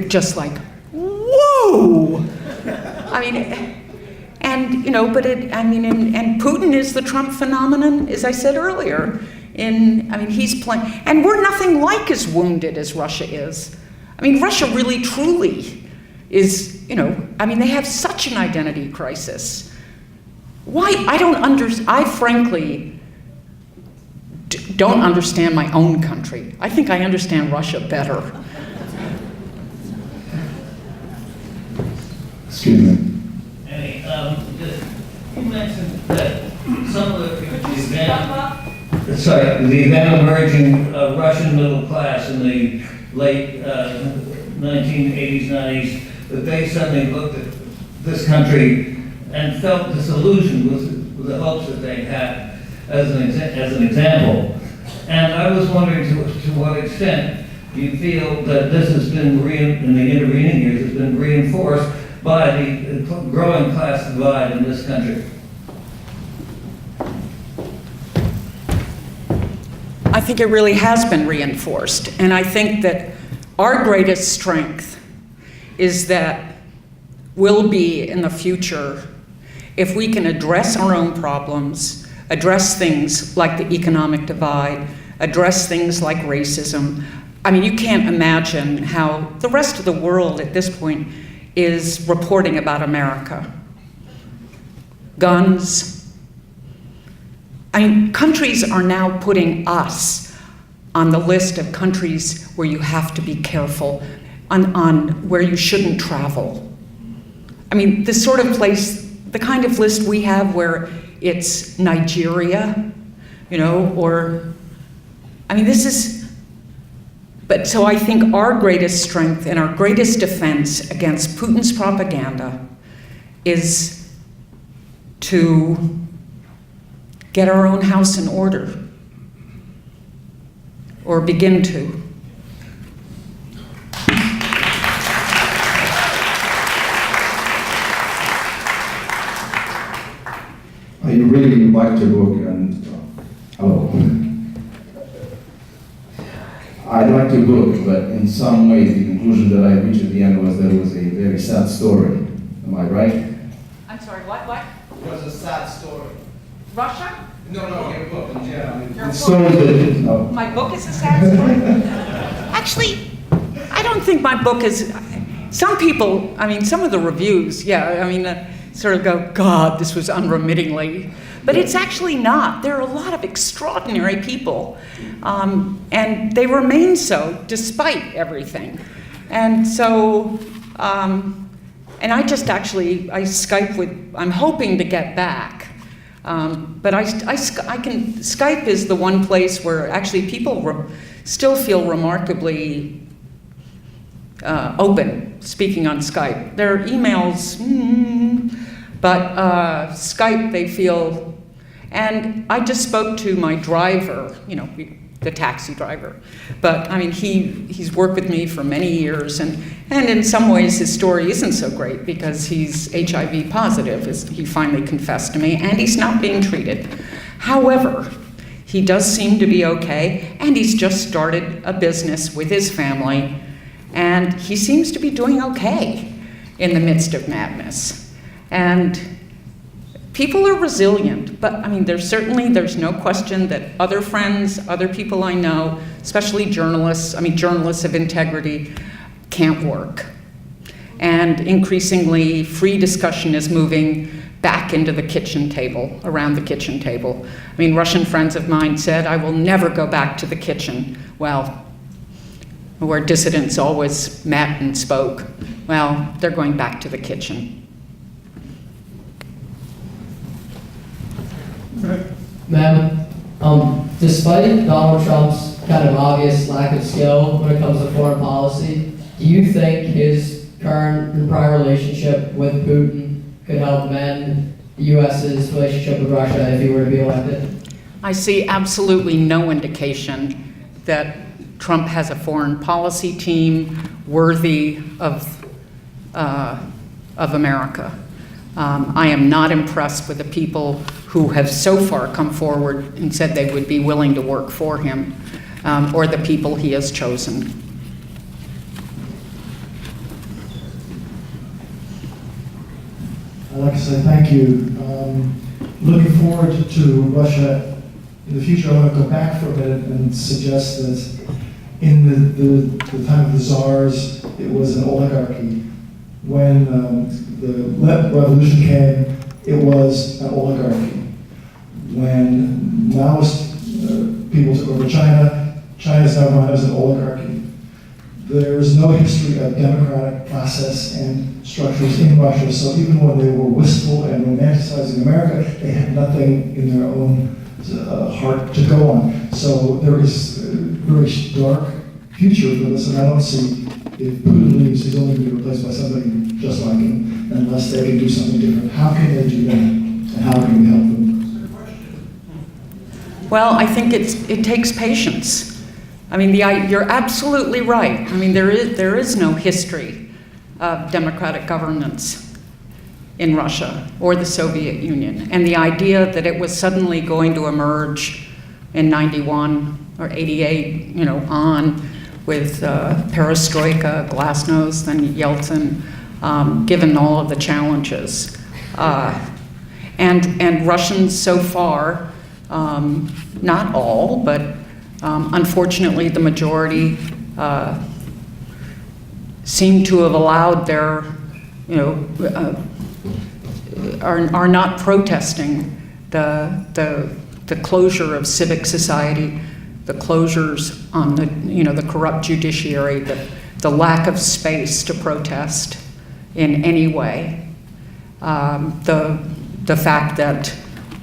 just like, whoa! And Putin is the Trump phenomenon, as I said earlier. He's playing, and we're nothing like as wounded as Russia is. Russia really, truly is, they have such an identity crisis. Why? I frankly don't understand my own country. I think I understand Russia better. Excuse me. Annie, you mentioned that some of the then emerging Russian middle class in the late 1980s, 90s, that they suddenly looked at this country and felt disillusioned with the hopes that they had as an example. And I was wondering to what extent do you feel that this has been, in the intervening years, has been reinforced by the growing class divide in this country? I think it really has been reinforced. And I think that our greatest strength is that we'll be in the future, if we can address our own problems, address things like the economic divide, address things like racism. You can't imagine how the rest of the world at this point is reporting about America. Guns. Countries are now putting us on the list of countries where you have to be careful, on where you shouldn't travel. This sort of place, the kind of list we have where it's Nigeria, so I think our greatest strength and our greatest defense against Putin's propaganda is to get our own house in order, or begin to. I really liked your book, and hello. I liked your book, but in some ways the conclusion that I reached at the end was that it was a very sad story. Am I right? I'm sorry, what? It was a sad story. Russia? No, your book in general. The story that no. My book is a sad story? Actually, I don't think my book is. Some people, some of the reviews, sort of go, God, this was unremittingly But it's actually not. There are a lot of extraordinary people, and they remain so despite everything. And so, and I just actually, I Skype with, I'm hoping to get back. But Skype is the one place where actually people still feel remarkably open speaking on Skype. Their emails, but Skype they feel, and I just spoke to my driver, you know, the taxi driver, but I mean he's worked with me for many years, and in some ways his story isn't so great because he's HIV positive, as he finally confessed to me, and he's not being treated. However, he does seem to be okay, and he's just started a business with his family, and he seems to be doing okay in the midst of madness. And people are resilient, but I mean, there's no question that other friends, other people I know, especially journalists of integrity, can't work. And increasingly, free discussion is moving back into the kitchen table, around the kitchen table. I mean, Russian friends of mine said, I will never go back to the kitchen. Well, where dissidents always met and spoke. Well, they're going back to the kitchen. Ma'am, despite Donald Trump's kind of obvious lack of skill when it comes to foreign policy, do you think his current and prior relationship with Putin could help mend the U.S.'s relationship with Russia if he were to be elected? I see absolutely no indication that Trump has a foreign policy team worthy of America. I am not impressed with the people who have so far come forward and said they would be willing to work for him, or the people he has chosen. I'd like to say thank you. Looking forward to Russia in the future. I want to go back for a minute and suggest that in the time of the czars, it was an oligarchy. When the revolution came, it was an oligarchy. When Maoist people took over China, China is now run as an oligarchy. There is no history of democratic process and structures in Russia, so even when they were wistful and romanticizing America, they had nothing in their own heart to go on. So there is a very dark future for this, and I don't see, if Putin leaves, he's only going to be replaced by somebody just like him, unless they can do something different. How can they do that, and how can we help them? Well, I think it takes patience. I mean, you're absolutely right. I mean, there is no history of democratic governance in Russia or the Soviet Union. And the idea that it was suddenly going to emerge in 91 or 88, you know, on with perestroika, glasnost, then Yeltsin, given all of the challenges. And Russians so far, not all, but unfortunately the majority seem to have allowed their, you know, are not protesting the closure of civic society, the closures on the, you know, the corrupt judiciary, the lack of space to protest in any way, the fact that,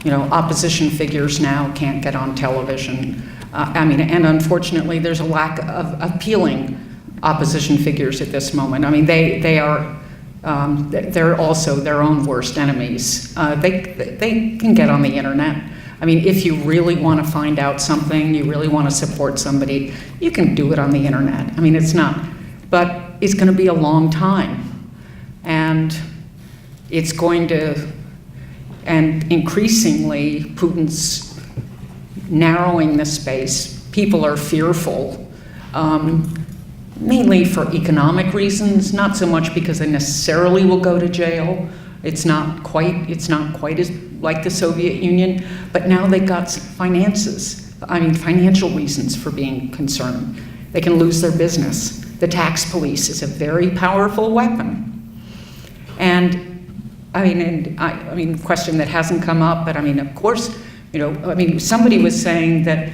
you know, opposition figures now can't get on television. I mean, and unfortunately, there's a lack of appealing opposition figures at this moment. I mean, they are, they're also their own worst enemies. They can get on the internet. I mean, if you really want to find out something, you really want to support somebody, you can do it on the internet. I mean, it's not, but it's going to be a long time. And it's going to, and increasingly, Putin's narrowing the space. People are fearful, mainly for economic reasons, not so much because they necessarily will go to jail. It's not quite as like the Soviet Union, but now they've got financial reasons for being concerned. They can lose their business. The tax police is a very powerful weapon. And question that hasn't come up, but I mean, of course, somebody was saying that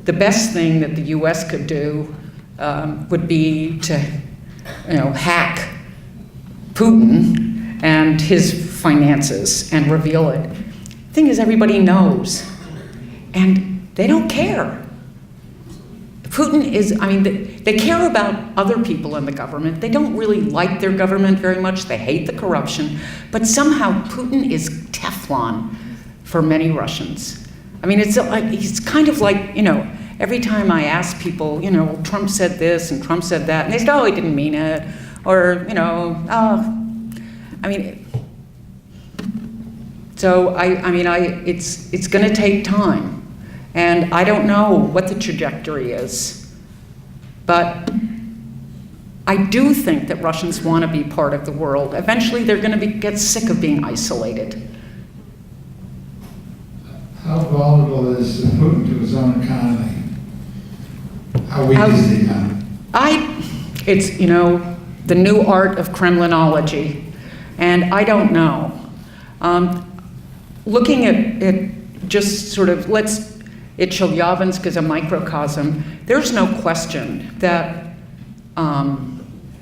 the best thing that the US could do would be to, hack Putin and his finances and reveal it. The thing is, everybody knows, and they don't care. Putin is, they care about other people in the government. They don't really like their government very much. They hate the corruption. But somehow Putin is Teflon for many Russians. It's kind of like, every time I ask people, Trump said this and Trump said that, and they say, oh, he didn't mean it. Or, it's going to take time. And I don't know what the trajectory is, but I do think that Russians want to be part of the world. Eventually, they're going to get sick of being isolated. How vulnerable is Putin to his own economy? How weak is the economy? It's, the new art of Kremlinology, and I don't know. Looking at just sort of, Chelyabinsk is a microcosm. There's no question that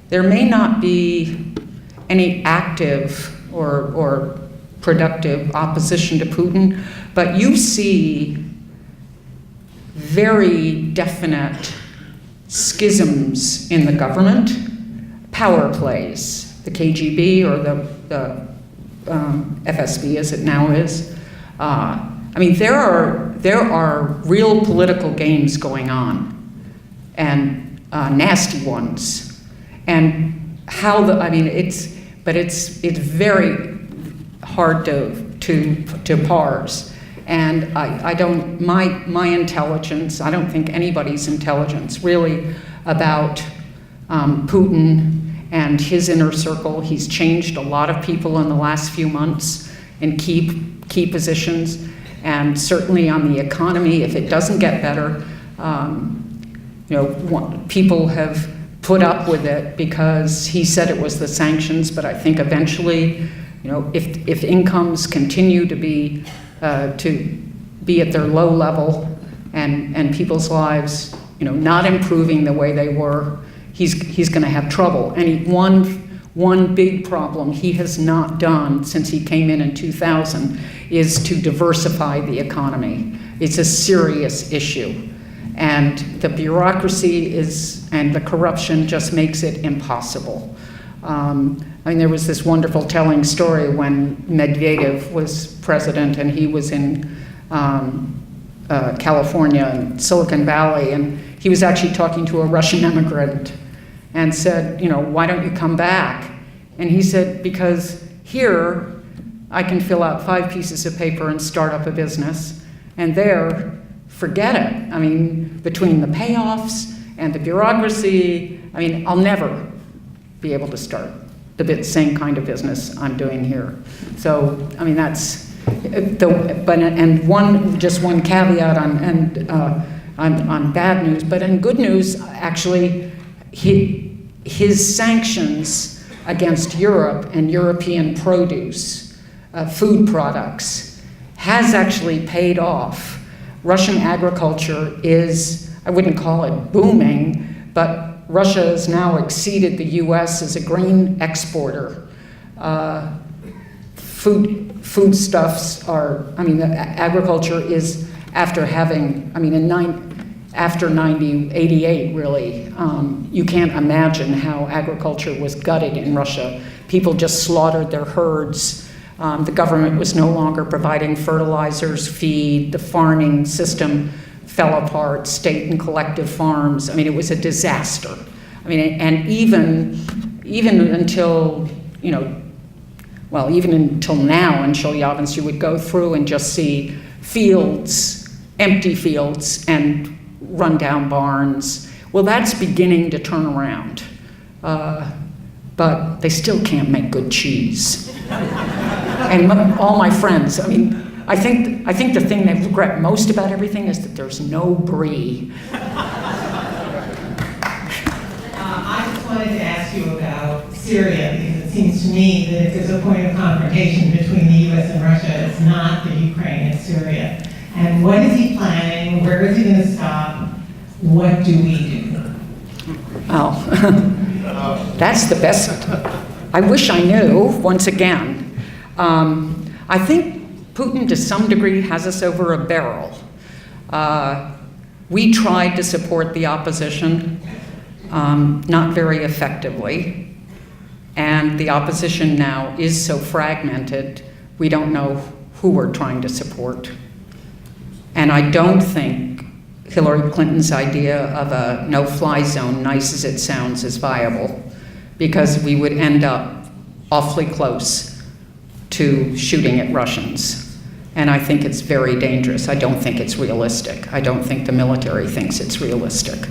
there may not be any active or productive opposition to Putin, but you see very definite schisms in the government, power plays, the KGB or the FSB as it now is. There are real political games going on, and nasty ones, and it's very hard to parse. And my intelligence, I don't think anybody's intelligence really about Putin and his inner circle. He's changed a lot of people in the last few months in key positions. And certainly on the economy, if it doesn't get better, people have put up with it because he said it was the sanctions. But I think eventually, if incomes continue to be at their low level and people's lives, not improving the way they were, he's going to have trouble. And one big problem he has not done since he came in 2000 is to diversify the economy. It's a serious issue. And the bureaucracy and the corruption just makes it impossible. There was this wonderful telling story when Medvedev was president and he was in California and Silicon Valley, and he was actually talking to a Russian immigrant and said, why don't you come back? And he said, because here I can fill out 5 pieces of paper and start up a business, and there, forget it. Between the payoffs and the bureaucracy, I'll never be able to start the same kind of business I'm doing here. So, that's one caveat on bad news, but in good news, actually, his sanctions against Europe and European produce, food products, has actually paid off. Russian agriculture is, I wouldn't call it booming, but Russia has now exceeded the US as a grain exporter. Foodstuffs are, agriculture is, after having, after 88 really, you can't imagine how agriculture was gutted in Russia. People just slaughtered their herds. The government was no longer providing fertilizers, feed, the farming system fell apart, state and collective farms. It was a disaster. And even until, even until now in Chelyabinsk, you would go through and just see fields, empty fields, and rundown barns. Well, that's beginning to turn around. But they still can't make good cheese. And all my friends, I think the thing they regret most about everything is that there's no brie. I just wanted to ask you about Syria, because it seems to me that if there's a point of confrontation between the U.S. and Russia, it's not the Ukraine, it's Syria. And what is he planning? Where is he going to stop? What do we do? Oh, that's the best. I wish I knew, once again. I think Putin, to some degree, has us over a barrel. We tried to support the opposition, not very effectively. And the opposition now is so fragmented, we don't know who we're trying to support. And I don't think Hillary Clinton's idea of a no-fly zone, nice as it sounds, is viable, because we would end up awfully close to shooting at Russians. And I think it's very dangerous. I don't think it's realistic. I don't think the military thinks it's realistic.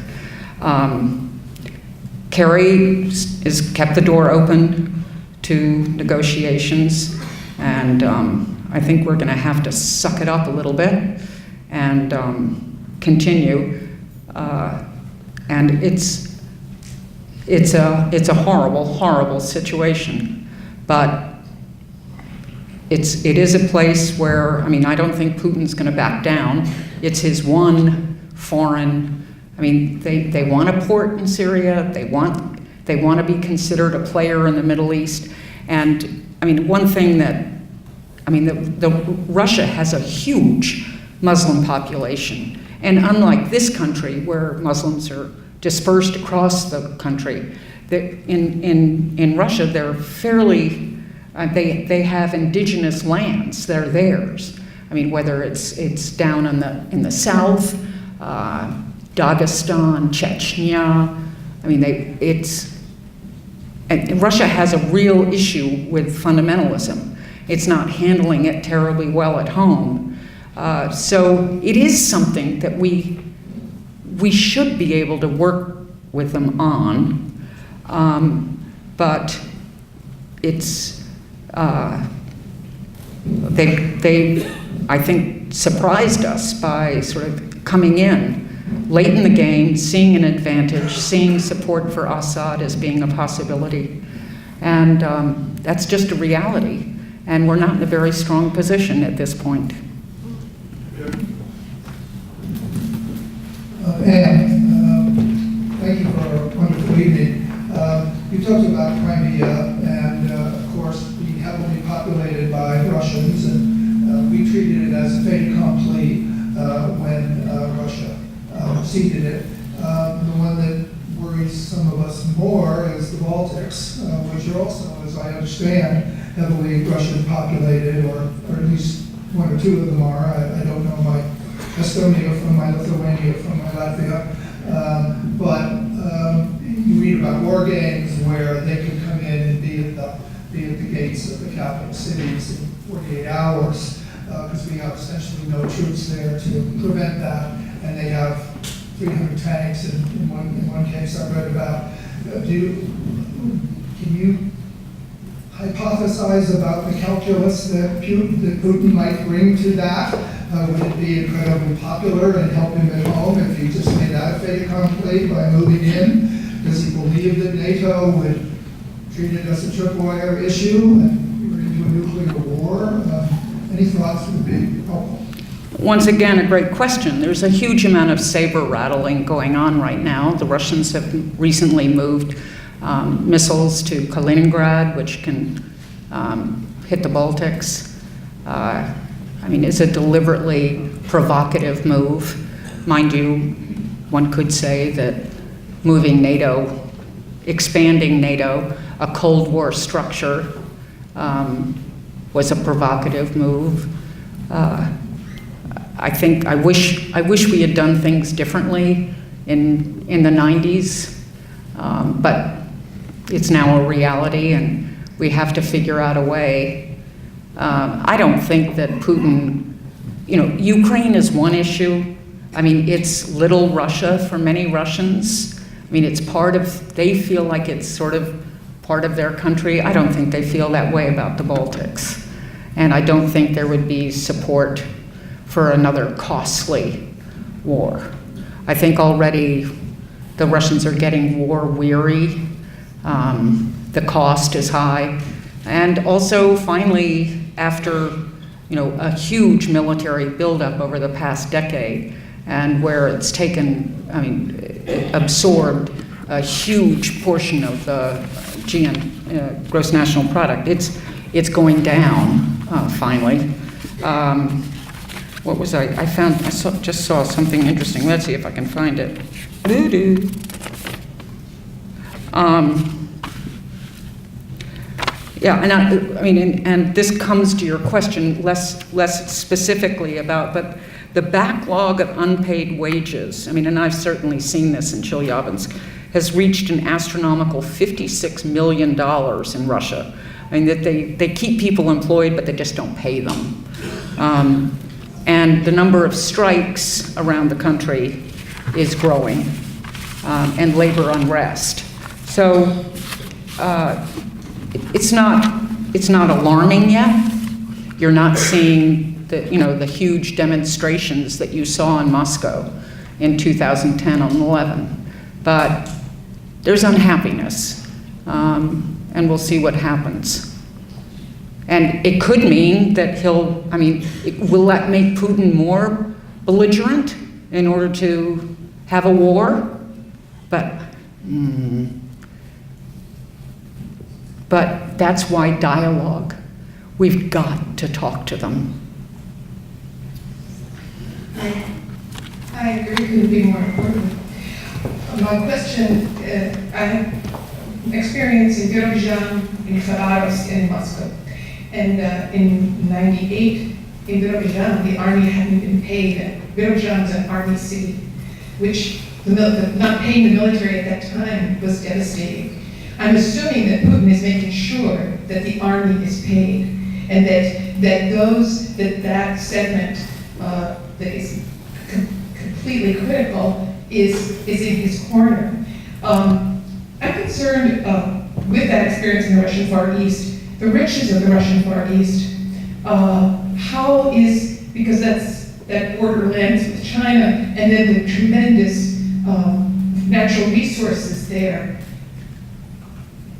Kerry has kept the door open to negotiations, and I think we're going to have to suck it up a little bit and continue. And it's a horrible, horrible situation, but it is a place where, I mean, I don't think Putin's going to back down. It's his one foreign. I mean, they want a port in Syria. They want to be considered a player in the Middle East. And I mean, one thing that, I mean, Russia has a huge Muslim population. And unlike this country, where Muslims are dispersed across the country, in Russia, they're fairly, they have indigenous lands. They're theirs. I mean, whether it's down in the south, Dagestan, Chechnya. I mean, and Russia has a real issue with fundamentalism. It's not handling it terribly well at home. So it is something that we should be able to work with them on, but it's they I think surprised us by sort of coming in late in the game, seeing an advantage, seeing support for Assad as being a possibility, and that's just a reality. And we're not in a very strong position at this point. Anne, thank you for a wonderful evening. You talked about Crimea and, of course, being heavily populated by Russians, and we treated it as a fait accompli when Russia ceded it. The one that worries some of us more is the Baltics, which are also, as I understand, heavily Russian populated, or at least one or two of them are. I don't know my Estonia from my Lithuania from my Latvia. But you read about war games where they can come in and be at the gates of the capital cities in 48 hours, because we have essentially no troops there to prevent that, and they have 300 tanks in one case I read about. Can you hypothesize about the calculus that Putin might bring to that? Would it be incredibly popular and help him at home if he just made that a fait accompli by moving in? Does he believe that NATO would treat it as a tripwire issue and we're into a nuclear war? Any thoughts would be helpful. Once again, a great question. There's a huge amount of saber rattling going on right now. The Russians have recently moved missiles to Kaliningrad, which can hit the Baltics. I mean, it's a deliberately provocative move. Mind you, one could say that moving NATO, expanding NATO, a Cold War structure, was a provocative move. I wish we had done things differently in the 90s, but it's now a reality, and we have to figure out a way. I don't think that Putin, Ukraine is one issue. I mean, it's little Russia for many Russians. I mean, they feel like it's sort of part of their country. I don't think they feel that way about the Baltics. And I don't think there would be support for another costly war. I think already the Russians are getting war weary. the cost is high. And also, finally, after a huge military buildup over the past decade, and where it's taken, it absorbed a huge portion of the gross national product. It's going down finally. What was I just saw something interesting. Let's see if I can find it. Doo-doo. Yeah, and and this comes to your question less specifically about, but the backlog of unpaid wages, and I've certainly seen this in Chelyabinsk, has reached an astronomical $56 million in Russia. That they keep people employed, but they just don't pay them. And the number of strikes around the country is growing, and labor unrest. So it's not alarming yet. You're not seeing the huge demonstrations that you saw in Moscow in 2010 and 11, but there's unhappiness, and we'll see what happens. And it could mean that will that make Putin more belligerent in order to have a war? But that's why dialogue. We've got to talk to them. I agree, couldn't be more important. My question, I have experience in Birobidzhan, in Khabarovsk, and in Moscow. And in '98, in Birobidzhan, the army hadn't been paid. Birobidzhan was an army city, which not paying the military at that time was devastating. I'm assuming that Putin is making sure that the army is paid, and that segment that is completely critical is in his corner. I'm concerned with that experience in the Russian Far East, the riches of the Russian Far East. Because that border lands with China, and then the tremendous natural resources there.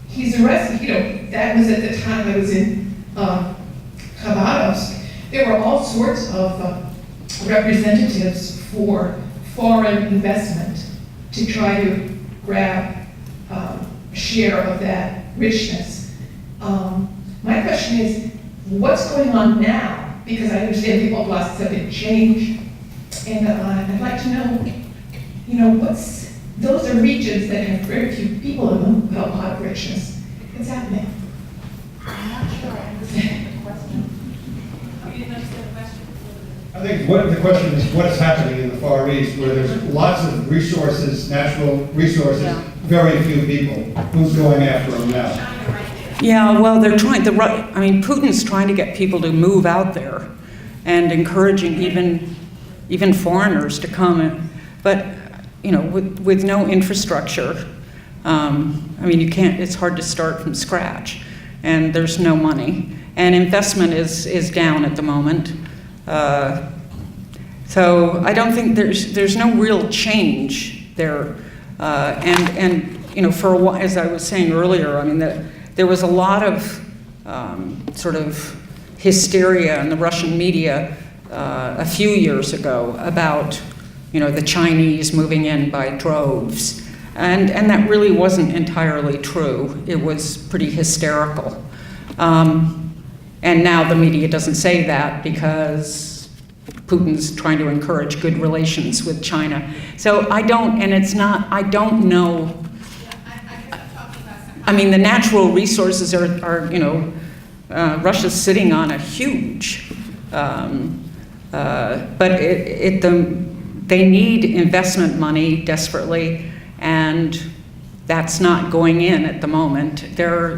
He's arrested, that was at the time I was in Khabarovsk. There were all sorts of representatives for foreign investment to try to grab a share of that richness. My question is, what's going on now? Because I understand the oblasts have been changed, and I'd like to know, those are regions that have very few people in them, but a lot of richness. What's happening? I'm not sure I understand the question. You didn't understand the question? I think the question is what's happening in the Far East, where there's lots of resources, natural resources, very few people. Who's going after them now? Yeah, well, they're trying. Putin's trying to get people to move out there, and encouraging even foreigners to come in. But with no infrastructure, you can't. It's hard to start from scratch, and there's no money, and investment is down at the moment. So I don't think there's no real change there, and for a while, as I was saying earlier, there was a lot of sort of hysteria in the Russian media a few years ago about the Chinese moving in by droves, and that really wasn't entirely true. It was pretty hysterical, and now the media doesn't say that because Putin's trying to encourage good relations with China. So I don't know. The natural resources are Russia's sitting on a huge, but they need investment money desperately, and that's not going in at the moment. They're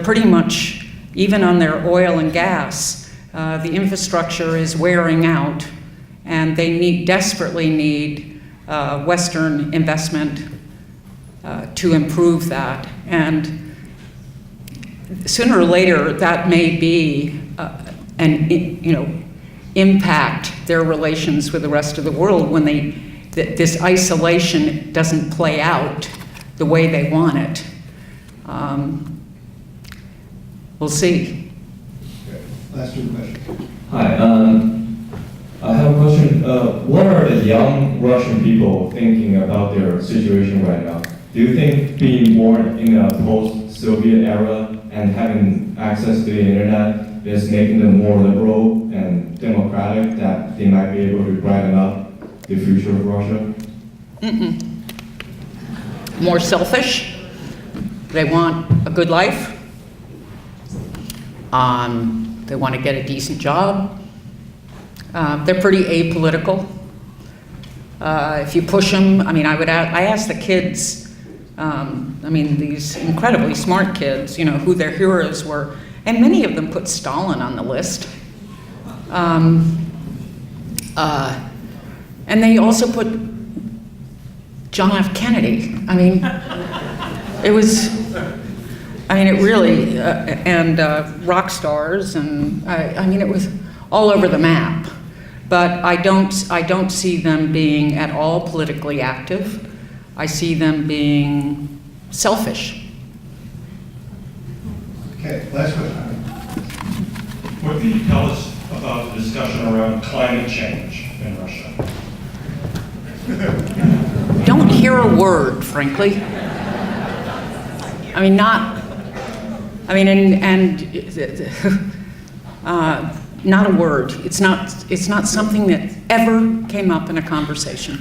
pretty much, even on their oil and gas, the infrastructure is wearing out, and they desperately need Western investment to improve that. And sooner or later, that may be impact their relations with the rest of the world when this isolation doesn't play out the way they want it. We'll see. Last two questions. Hi, I have a question. What are the young Russian people thinking about their situation right now? Do you think being born in a post-Soviet era and having access to the internet is making them more liberal and democratic, that they might be able to brighten up the future of Russia? Mm-mm. More selfish. They want a good life. They want to get a decent job. They're pretty apolitical. If you push them, I mean, I asked the kids, these incredibly smart kids, who their heroes were, and many of them put Stalin on the list. And they also put John F. Kennedy. It really, and rock stars, and it was all over the map. But I don't see them being at all politically active. I see them being selfish. Okay, last question. What can you tell us about the discussion around climate change in Russia? Don't hear a word, frankly. Not a word. It's not something that ever came up in a conversation.